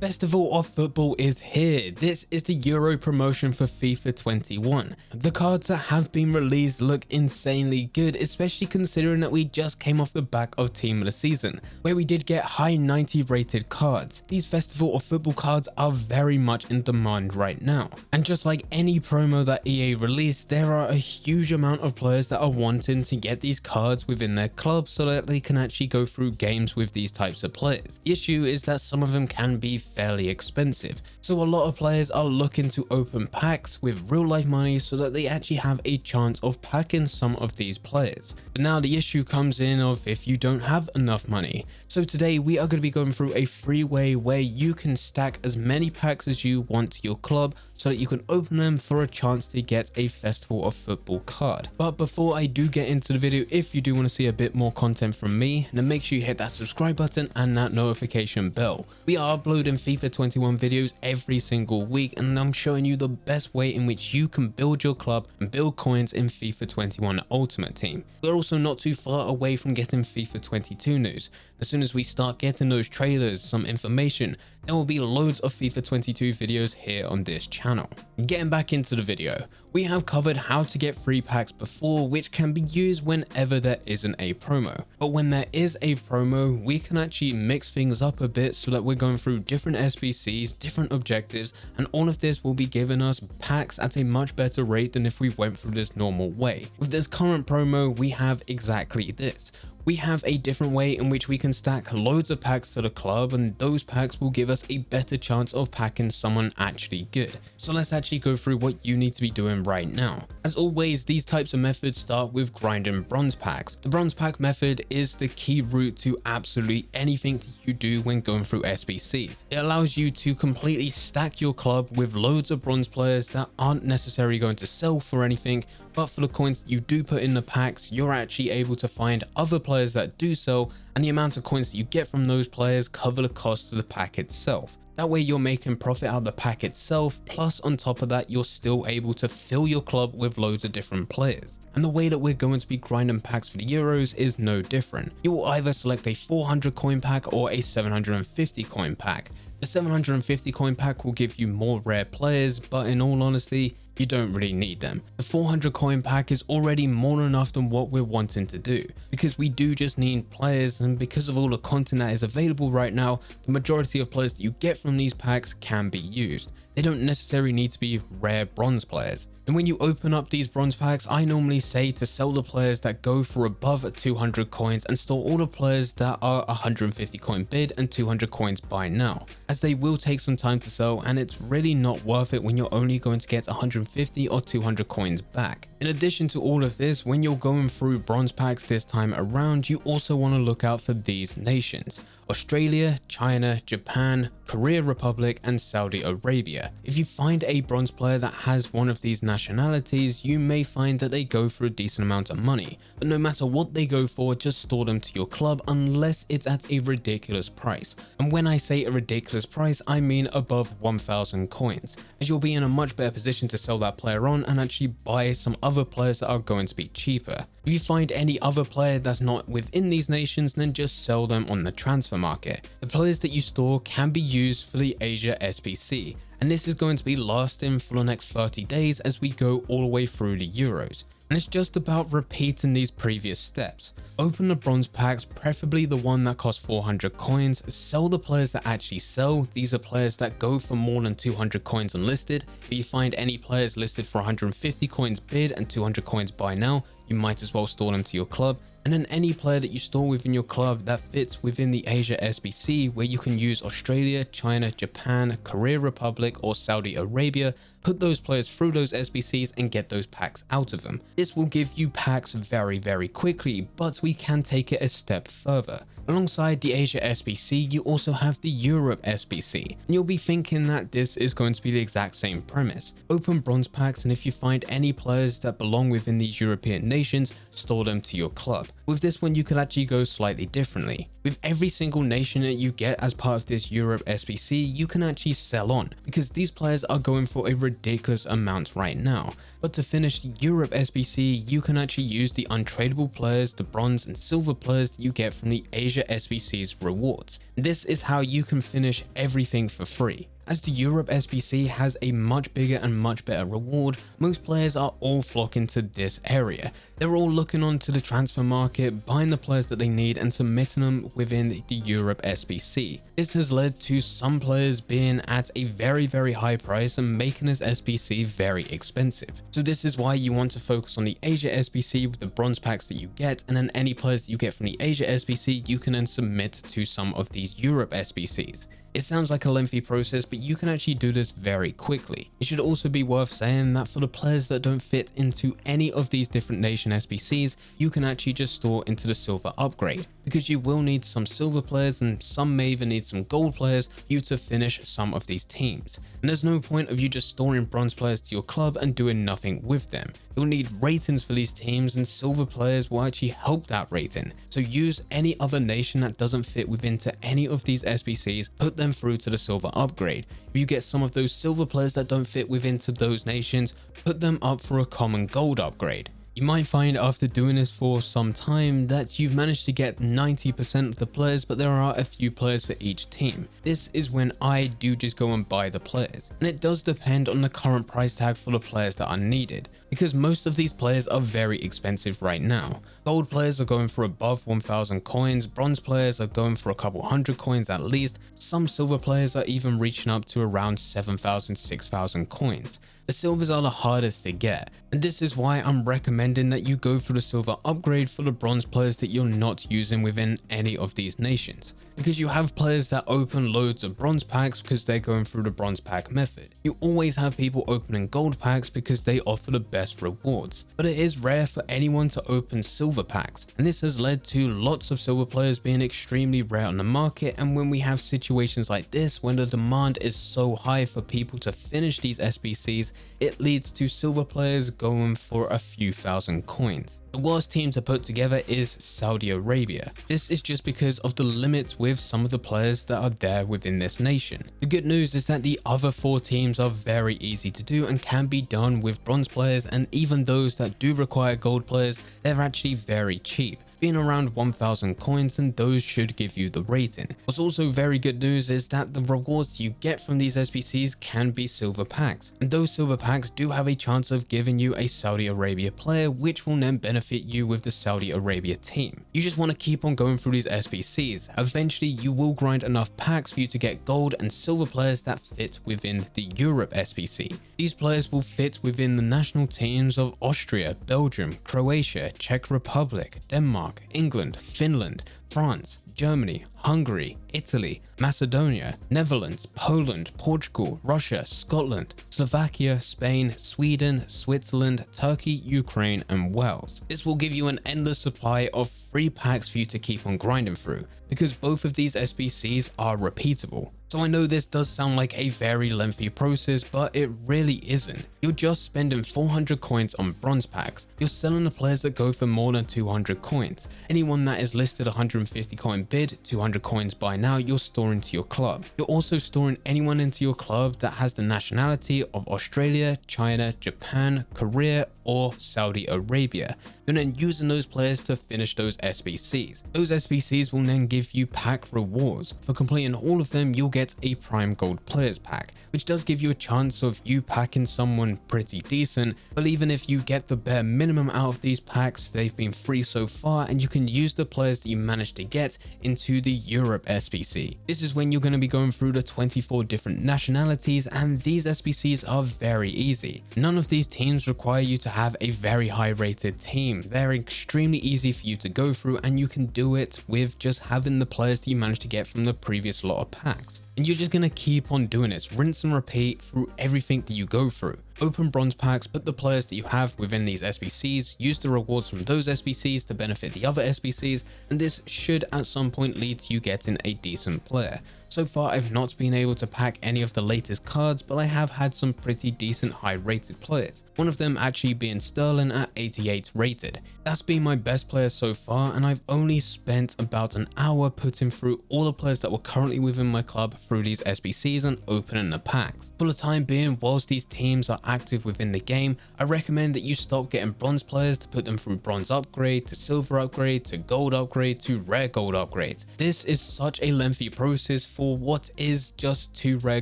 Festival of Football is here. This is the Euro promotion for FIFA 21. The cards that have been released look insanely good, especially considering that we just came off the back of Team of the Season, where we did get high 90 rated cards. These Festival of Football cards are very much in demand right now. And just like any promo that EA released, there are a huge amount of players that are wanting to get these cards within their club so that they can actually go through games with these types of players. The issue is that some of them can be fairly expensive, so a lot of players are looking to open packs with real life money so that they actually have a chance of packing some of these players. But now the issue comes in of if you don't have enough money. So today we are going to be going through a free way where you can stack as many packs as you want to your club so that you can open them for a chance to get a Festival of Football card. But before I do get into the video, if you do want to see a bit more content from me, then make sure you hit that subscribe button and that notification bell. We are uploading FIFA 21 videos every single week, and I'm showing you the best way in which you can build your club and build coins in FIFA 21 Ultimate Team. We're also not too far away from getting FIFA 22 news. As soon as we start getting those trailers, some information, there will be loads of FIFA 22 videos here on this channel. Getting back into the video, we have covered how to get free packs before, which can be used whenever there isn't a promo. But when there is a promo, we can actually mix things up a bit so that we're going through different SBCs, different objectives, and all of this will be giving us packs at a much better rate than if we went through this normal way. With this current promo, we have exactly this. We have a different way in which we can stack loads of packs to the club, and those packs will give us a better chance of packing someone actually good. So let's actually go through what you need to be doing right now. As always, these types of methods start with grinding bronze packs. The bronze pack method is the key route to absolutely anything that you do when going through SBCs. It allows you to completely stack your club with loads of bronze players that aren't necessarily going to sell for anything, but for the coins that you do put in the packs, you're actually able to find other players that do sell, and the amount of coins that you get from those players cover the cost of the pack itself. That way you're making profit out of the pack itself, plus on top of that you're still able to fill your club with loads of different players. And the way that we're going to be grinding packs for the Euros is no different. You will either select a 400 coin pack or a 750 coin pack. The 750 coin pack will give you more rare players, but in all honesty, you don't really need them. The 400 coin pack is already more than enough than what we're wanting to do, because we do just need players, and because of all the content that is available right now, the majority of players that you get from these packs can be used. They don't necessarily need to be rare bronze players. And when you open up these bronze packs, I normally say to sell the players that go for above 200 coins and store all the players that are 150 coin bid and 200 coins buy now, as they will take some time to sell, and it's really not worth it when you're only going to get 150 or 200 coins back. In addition to all of this, when you're going through bronze packs this time around, you also want to look out for these nations: Australia, China, Japan, Korea Republic, and Saudi Arabia. If you find a bronze player that has one of these nationalities, you may find that they go for a decent amount of money, but no matter what they go for, just store them to your club unless it's at a ridiculous price. And when I say a ridiculous price, I mean above 1,000 coins, as you'll be in a much better position to sell that player on and actually buy some other players that are going to be cheaper. If you find any other player that's not within these nations, then just sell them on the transfer market. The players that you store can be used for the Asia SBC, and this is going to be lasting for the next 30 days as we go all the way through the Euros. And it's just about repeating these previous steps. Open the bronze packs, preferably the one that costs 400 coins, sell the players that actually sell. These are players that go for more than 200 coins unlisted. If you find any players listed for 150 coins bid and 200 coins buy now, you might as well store them to your club. And then any player that you store within your club that fits within the Asia SBC, where you can use Australia, China, Japan, Korea Republic, or Saudi Arabia, put those players through those SBCs and get those packs out of them. This will give you packs very quickly, but we can take it a step further. Alongside the Asia SBC, you also have the Europe SBC, and you'll be thinking that this is going to be the exact same premise. Open bronze packs, and if you find any players that belong within these European nations, store them to your club. With this one, you could actually go slightly differently. With every single nation that you get as part of this Europe SBC, you can actually sell on, because these players are going for a ridiculous amount right now. But to finish the Europe SBC, you can actually use the untradeable players, the bronze and silver players that you get from the Asia SBC's rewards. This is how you can finish everything for free. As the Europe SBC has a much bigger and much better reward, most players are all flocking to this area. They're all looking onto the transfer market, buying the players that they need and submitting them within the Europe SBC. This has led to some players being at a very high price and making this SBC very expensive. So this is why you want to focus on the Asia SBC with the bronze packs that you get, and then any players that you get from the Asia SBC you can then submit to some of these Europe SBCs. It sounds like a lengthy process, but you can actually do this very quickly. It should also be worth saying that for the players that don't fit into any of these different nation SBCs, you can actually just store into the silver upgrade, because you will need some silver players and some may even need some gold players for you to finish some of these teams. And there's no point of you just storing bronze players to your club and doing nothing with them. You'll need ratings for these teams, and silver players will actually help that rating. So use any other nation that doesn't fit within to any of these SBCs, put them through to the silver upgrade. If you get some of those silver players that don't fit within to those nations, put them up for a common gold upgrade. You might find after doing this for some time that you've managed to get 90% of the players, but there are a few players for each team. This is when I do just go and buy the players. And it does depend on the current price tag for the players that are needed, because most of these players are very expensive right now. Gold players are going for above 1,000 coins, bronze players are going for a couple hundred coins at least, some silver players are even reaching up to around 7,000, 6,000 coins. The silvers are the hardest to get, and this is why I'm recommending that you go for the silver upgrade for the bronze players that you're not using within any of these nations. Because you have players that open loads of bronze packs because they're going through the bronze pack method. You always have people opening gold packs because they offer the best rewards. But it is rare for anyone to open silver packs, and this has led to lots of silver players being extremely rare on the market. And when we have situations like this, when the demand is so high for people to finish these SBCs, it leads to silver players going for a few thousand coins. The worst team to put together is Saudi Arabia. This is just because of the limits with some of the players that are there within this nation. The good news is that the other 4 teams are very easy to do and can be done with bronze players, and even those that do require gold players, they're actually very cheap, being around 1,000 coins, and those should give you the rating. What's also very good news is that the rewards you get from these SBCs can be silver packs, and those silver packs do have a chance of giving you a Saudi Arabia player, which will then benefit you with the Saudi Arabia team. You just want to keep on going through these SBCs. Eventually you will grind enough packs for you to get gold and silver players that fit within the Europe SBC. These players will fit within the national teams of Austria, Belgium, Croatia, Czech Republic, Denmark, England, Finland, France, Germany, Hungary, Italy, Macedonia, Netherlands, Poland, Portugal, Russia, Scotland, Slovakia, Spain, Sweden, Switzerland, Turkey, Ukraine, and Wales. This will give you an endless supply of free packs for you to keep on grinding through, because both of these SBCs are repeatable. So I know this does sound like a very lengthy process, but it really isn't. You're just spending 400 coins on bronze packs. You're selling the players that go for more than 200 coins. Anyone that is listed 150 coin bid, 200 coins by now, you're storing to your club. You're also storing anyone into your club that has the nationality of Australia, China, Japan, Korea, or Saudi Arabia. You're then using those players to finish those SBCs. Those SBCs will then give you pack rewards. For completing all of them, you'll get a prime gold players pack, which does give you a chance of you packing someone pretty decent. But even if you get the bare minimum out of these packs, they've been free so far, and you can use the players that you managed to get into the Europe SBC. This is when you're going to be going through the 24 different nationalities, and these SBCs are very easy. None of these teams require you to have a very high rated team. They're extremely easy for you to go through, and you can do it with just having the players that you managed to get from the previous lot of packs. And you're just going to keep on doing this, rinse and repeat through everything that you go through. Open bronze packs, put the players that you have within these SBCs, use the rewards from those SBCs to benefit the other SBCs, and this should at some point lead to you getting a decent player. So far I've not been able to pack any of the latest cards, but I have had some pretty decent high rated players. One of them actually being Sterling at 88 rated. That's been my best player so far, and I've only spent about an hour putting through all the players that were currently within my club through these SBCs and opening the packs. For the time being, whilst these teams are active within the game, I recommend that you stop getting bronze players to put them through bronze upgrade to silver upgrade to gold upgrade to rare gold upgrades. This is such a lengthy process for what is just 2 rare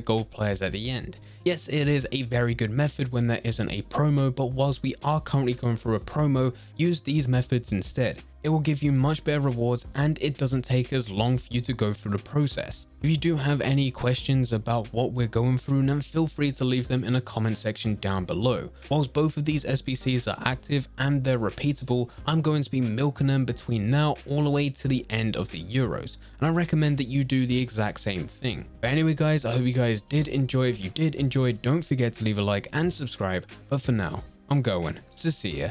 gold players at the end. Yes, it is a very good method when there isn't a promo, but whilst we are currently going through a promo, use these methods instead. It will give you much better rewards and it doesn't take as long for you to go through the process. If you do have any questions about what we're going through, then feel free to leave them in a comment section down below. Whilst both of these SBCs are active and they're repeatable, I'm going to be milking them between now all the way to the end of the Euros, and I recommend that you do the exact same thing. But anyway guys, I hope you guys did enjoy. If you did enjoy, don't forget to leave a like and subscribe, but for now, I'm going to see ya.